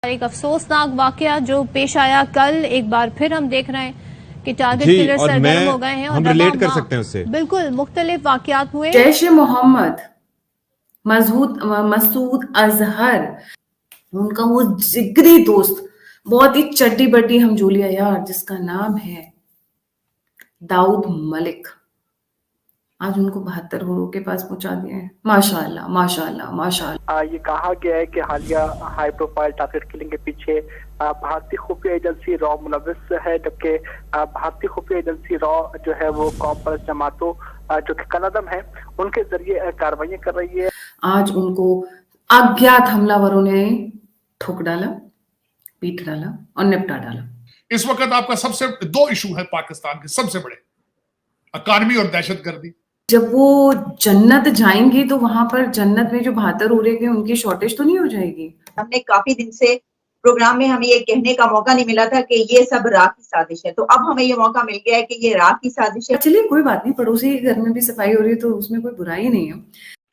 एक अफसोसनाक वाकया जो पेश आया कल, एक बार फिर हम देख रहे हैं कि टारगेट किलर सरगर्म हो गए हैं और हम रिलेट कर सकते हैं उससे। बिल्कुल मुख्तलिफ वाकयात हुए। जैश ए मोहम्मद मसूद अजहर, उनका वो जिगरी दोस्त, बहुत ही चड्डी बड्डी हमजोलिया यार, जिसका नाम है दाऊद मलिक, आज उनको 72 करोड़ के पास पहुंचा दिया है। माशाअल्लाह माशाअल्लाह माशाअल्लाह। ये कहा गया है कि हालिया हाई प्रोफाइल टारगेट किलिंग के पीछे भारतीय खुफिया एजेंसी रॉ मुलविस है, जबकि भारतीय खुफिया एजेंसी रॉ जो है वो कॉम्पर्स जमातों जो कि कलअदम है उनके जरिए कार्रवाइयां कर रही है। आज उनको अज्ञात हमलावरों ने ठोक डाला, पीट डाला और निपटा डाला। इस वक्त आपका सबसे दो इशू है पाकिस्तान के सबसे बड़े, अकानमी और दहशतगर्दी। जब वो जन्नत जाएंगी तो वहां पर जन्नत में जो 72 उड़े गए उनकी शॉर्टेज तो नहीं हो जाएगी। हमने काफी दिन से प्रोग्राम में हमें ये कहने का मौका नहीं मिला था कि ये सब राह की साजिश है, तो अब हमें ये मौका मिल गया है कि ये राह की साजिश है। चलिए कोई बात नहीं, पड़ोसी के घर में भी सफाई हो रही है तो उसमें कोई बुराई नहीं है,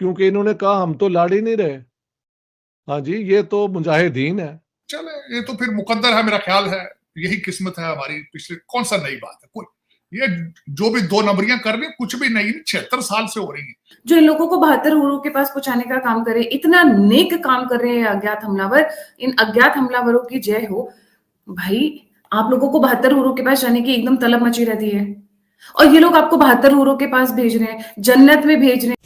क्योंकि इन्होंने कहा हम तो लाड़ ही नहीं रहे। हाँ जी, ये तो मुजाहिदीन है। चले, ये तो फिर मुकद्दर है, मेरा ख्याल है यही किस्मत है हमारी। पिछले कौन सा नई बात है, कोई ये जो भी दो नंबरियां कर रही है कुछ भी नहीं, 76 साल से हो रही है। जो इन लोगों को 72 उड़ों के पास पहुंचाने का काम करे, इतना नेक काम कर रहे हैं अज्ञात हमलावर, इन अज्ञात हमलावरों की जय हो। भाई आप लोगों को 72 उड़ों के पास जाने की एकदम तलब मची रहती है और ये लोग आपको 72 उड़ों के पास भेज रहे हैं, जन्नत में भेज रहे हैं।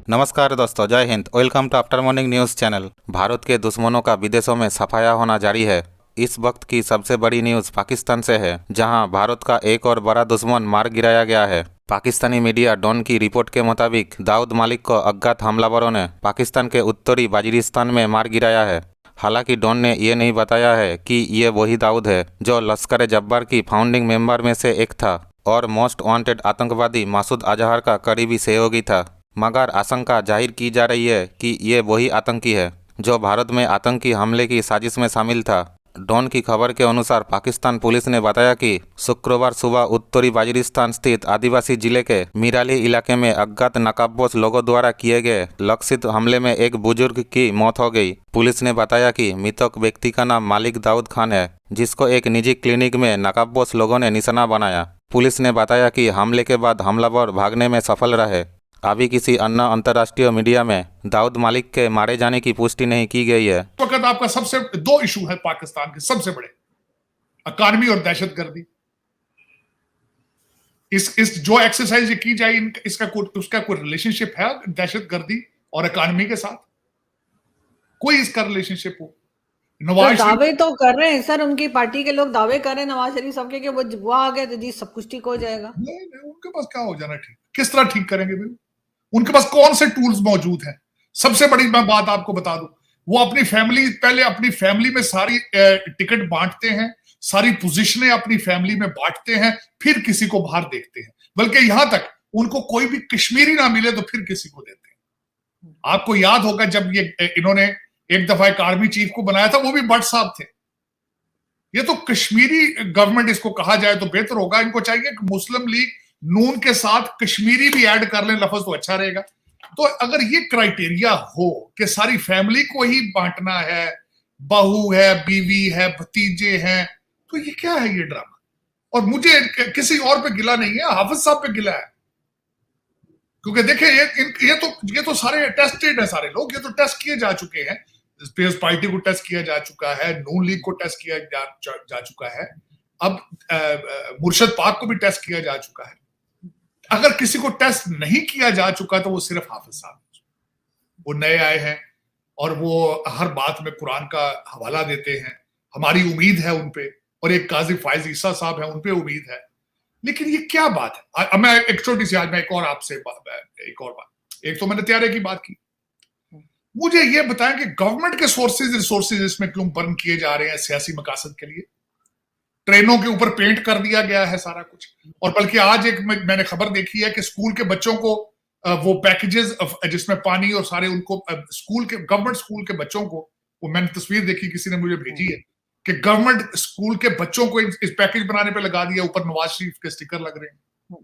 नमस्कार दोस्तों, जय Hind. Welcome to after morning news channel. Bharat के दुश्मनों का विदेशों में सफाया होना जारी है। इस वक्त की सबसे बड़ी न्यूज़ पाकिस्तान से है, जहां भारत का एक और बड़ा दुश्मन मार गिराया गया है। पाकिस्तानी मीडिया डॉन की रिपोर्ट के मुताबिक दाऊद मलिक को अज्ञात हमलावरों ने पाकिस्तान के उत्तरी वजीरिस्तान में मार गिराया है। हालांकि डॉन ने यह नहीं बताया है कि ये वही दाऊद है जो लश्कर जब्बार की फाउंडिंग मेंबर में से एक था और मोस्ट वांटेड आतंकवादी मसूद अजहर का करीबी सहयोगी था। मगर आशंका जाहिर की जा रही है कि ये वही आतंकी है जो भारत में आतंकी हमले की साजिश में शामिल था। डॉन की खबर के अनुसार पाकिस्तान पुलिस ने बताया कि शुक्रवार सुबह उत्तरी वजीरिस्तान स्थित आदिवासी जिले के मिराली इलाके में अज्ञात नकाबपोश लोगों द्वारा किए गए लक्षित हमले में एक बुजुर्ग की मौत हो गई। पुलिस ने बताया कि मृतक व्यक्ति का नाम मालिक दाऊद खान है, जिसको एक निजी क्लिनिक में नकाबपोश लोगों ने निशाना बनाया। पुलिस ने बताया कि हमले के बाद हमलावर भागने में सफल रहे। अभी किसी अन्य अंतर्राष्ट्रीय मीडिया में दाऊद मलिक के मारे जाने की पुष्टि नहीं की गई है। इस वक्त आपका सबसे दो इशू है पाकिस्तान के सबसे बड़े, अकानमी और दहशतगर्दी। इस जो एक्सरसाइज की जाए उसका कोई रिलेशनशिप है दहशतगर्दी और अकानमी के साथ? कोई इसका रिलेशनशिप हो? नवाज दावे तो कर रहे हैं सर, उनकी पार्टी के लोग दावे कर रहे हैं नवाज शरीफ साहब के कि वो आ गए तो जी सब कुछ ठीक हो जाएगा। नहीं, उनके पास क्या हो जाना ठीक? किस तरह ठीक करेंगे भाई? उनके पास कौन से टूल्स मौजूद हैं? सबसे बड़ी मैं बात आपको बता दूं, वो पहले अपनी फैमिली में सारी टिकट बांटते हैं, सारी पोजीशनें अपनी फैमिली में बांटते हैं, फिर किसी को बाहर देखते हैं। बल्कि यहां तक उनको कोई भी कश्मीरी ना मिले तो फिर किसी को देते हैं। आपको याद होगा जब इन्होंने एक दफा एक आर्मी चीफ को बनाया था, वो भी भट्ट साहब थे। ये तो कश्मीरी गवर्नमेंट इसको कहा जाए तो बेहतर होगा। इनको चाहिए कि मुस्लिम लीग नून के साथ कश्मीरी भी ऐड कर लें, लफ्ज तो अच्छा रहेगा। तो अगर ये क्राइटेरिया हो कि सारी फैमिली को ही बांटना है, बहू है, बीवी है, भतीजे हैं, तो ये क्या है ये ड्रामा? और मुझे किसी और पे गिला नहीं है, हाफिज साहब पे गिला है। क्योंकि देखिए ये तो सारे टेस्टेड है, सारे लोग, ये तो टेस्ट किए जा चुके हैं। पीपल्स पार्टी को टेस्ट किया जा चुका है, नून लीग को टेस्ट किया जा चुका है, अब मुर्शद पाक को भी टेस्ट किया जा चुका है। अगर किसी को टेस्ट नहीं किया जा चुका तो वो सिर्फ हाफिज साहब, वो नए आए हैं और वो हर बात में कुरान का हवाला देते हैं। हमारी उम्मीद है उन पे, और एक काजी फायज ईसा साहब है, उन पे उम्मीद है। लेकिन ये क्या बात है? अब मैं एक छोटी सी आज मैं एक और आपसे एक और बात, एक तो मैंने तैयारी की बात की, मुझे ये बताएं कि गवर्नमेंट के रिसोर्सेज इसमें क्यों बर्न किए जा रहे हैं सियासी मकासद के लिए? ट्रेनों के ऊपर पेंट कर दिया गया है सारा कुछ। और बल्कि आज एक मैंने खबर देखी है कि स्कूल के बच्चों को वो पैकेजेस जिसमें पानी और सारे उनको गवर्नमेंट स्कूल के बच्चों को, वो मैंने तस्वीर देखी, किसी ने मुझे भेजी है कि गवर्नमेंट स्कूल के बच्चों को इस पैकेज बनाने पे लगा दिया, ऊपर नवाज शरीफ के स्टिकर लग रहे हैं।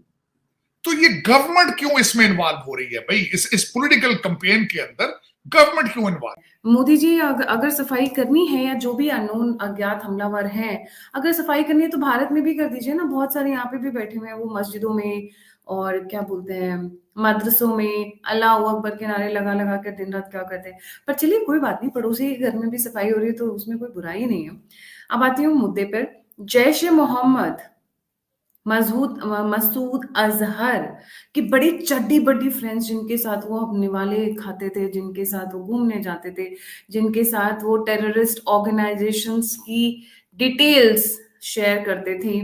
तो ये गवर्नमेंट क्यों इसमें इन्वॉल्व हो रही है भाई? इस पॉलिटिकल कैंपेन के अंदर गवर्नमेंट क्यों इन्वॉल्व? मोदी जी अगर सफाई करनी है या जो भी अननोन अज्ञात हमलावर हैं, अगर सफाई करनी है तो भारत में भी कर दीजिए ना। बहुत सारे यहाँ पे भी बैठे हुए हैं वो मस्जिदों में और क्या बोलते हैं मदरसों में अल्लाह अकबर के नारे लगा लगा कर दिन रात क्या करते हैं। पर चलिए कोई बात नहीं, पड़ोसी के घर में भी सफाई हो रही है तो उसमें कोई बुराई नहीं है। अब आती हूँ मुद्दे पर। जैश ए मोहम्मद मसूद अजहर की बड़ी चड्डी बड्डी फ्रेंड्स जिनके साथ वो अपने वाले खाते थे, जिनके साथ वो घूमने जाते थे, जिनके साथ वो टेररिस्ट ऑर्गेनाइजेशंस की डिटेल्स शेयर करते थे,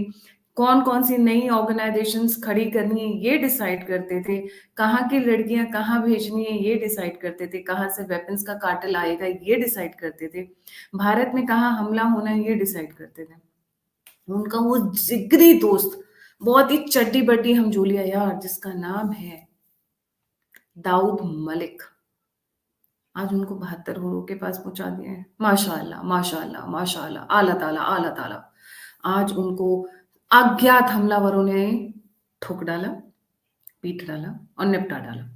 कौन कौन सी नई ऑर्गेनाइजेशंस खड़ी करनी है ये डिसाइड करते थे, कहाँ की लड़कियां कहाँ भेजनी है ये डिसाइड करते थे, कहाँ से वेपन्स का कार्टेल आएगा ये डिसाइड करते थे, भारत में कहाँ हमला होना है ये डिसाइड करते थे। उनका वो जिगरी दोस्त, बहुत ही चड्डी बड्डी हमजोलिया यार, जिसका नाम है दाऊद मलिक, आज उनको 72 हुरों के पास पहुंचा दिया है। माशाअल्लाह माशाअल्लाह माशाअल्लाह, आला ताला आला ताला। आज उनको अज्ञात हमलावरों ने ठोक डाला, पीट डाला और निपटा डाला।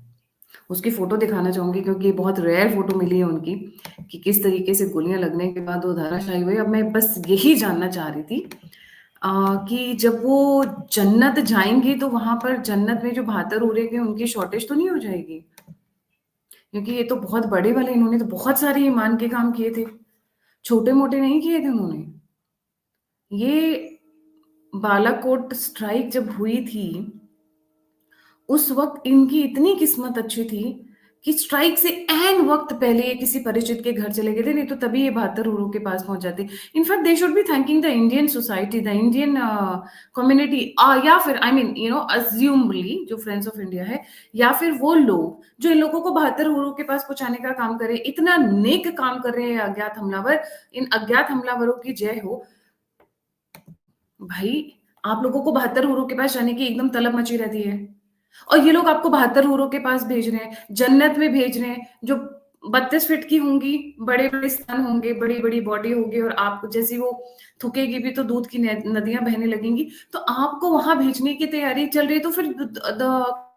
उसकी फोटो दिखाना चाहूंगी क्योंकि ये बहुत रेयर फोटो मिली है उनकी कि किस तरीके से गोलियां लगने के बाद वो धाराशायी हुए। अब मैं बस यही जानना चाह रही थी कि जब वो जन्नत जाएंगे तो वहां पर जन्नत में जो 72 उरे के उनकी शॉर्टेज तो नहीं हो जाएगी? क्योंकि ये तो बहुत बड़े वाले, इन्होंने तो बहुत सारे ईमान के काम किए थे, छोटे मोटे नहीं किए थे उन्होंने। ये बालाकोट स्ट्राइक जब हुई थी उस वक्त इनकी इतनी किस्मत अच्छी थी कि स्ट्राइक से एन वक्त पहले ये किसी परिचित के घर चले गए थे, नहीं तो तभी ये 72 हुरों के पास पहुंच जाते। In fact they should be thanking the Indian society, the Indian community, या फिर आई मीन यू नो अज्यूमली जो फ्रेंड्स ऑफ इंडिया है, या फिर वो लोग जो इन लोगों को 72 हुरों के पास पहुंचाने का काम करे, इतना नेक काम कर रहे हैं अज्ञात हमलावर। इन अज्ञात हमलावरों की जय हो। भाई आप लोगों को 72 हुरों के पास जाने की एकदम तलब मची रहती है और ये लोग आपको 72 हुरों के पास भेज रहे हैं, जन्नत में भेज रहे हैं, जो 32 फीट की होंगी, बड़े बड़े स्तन होंगे, बड़ी बड़ी बॉडी होगी और आप जैसी वो थूकेगी भी तो दूध की नदियां बहने लगेंगी। तो आपको वहां भेजने की तैयारी चल रही है, तो फिर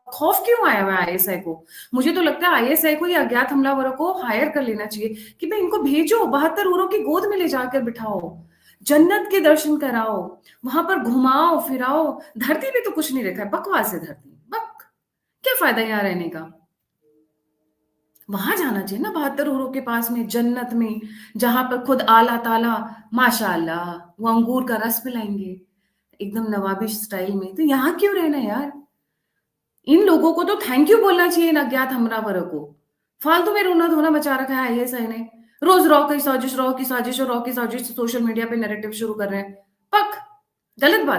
खौफ क्यों आया हुआ है आईएसआई को? मुझे तो लगता है आईएसआई को या अज्ञात हमलावरों को हायर कर लेना चाहिए कि भाई इनको भेजो, 72 हुरों की गोद में ले जाकर बिठाओ, जन्नत के दर्शन कराओ, वहां पर घुमाओ फिराओ। धरती पे तो कुछ नहीं रखा है, बकवास है धरती, क्या फायदा यहाँ रहने का? वहां जाना चाहिए ना 72 हुरों के पास में, जन्नत में, जहां पर खुद आला ताला माशाअल्लाह वो अंगूर का रस पिलाएंगे एकदम नवाबी स्टाइल में। तो यहाँ क्यों रहना यार? इन लोगों को तो थैंक यू बोलना चाहिए इन अज्ञात हमलावरों को। फालतू में रोना धोना मचा रखा है आईएसआई ने। रोज रॉ की साजिश, रॉ की साजिश और रॉ की साजिश सोशल मीडिया पे नैरेटिव शुरू कर रहे हैं। पक गलत बात।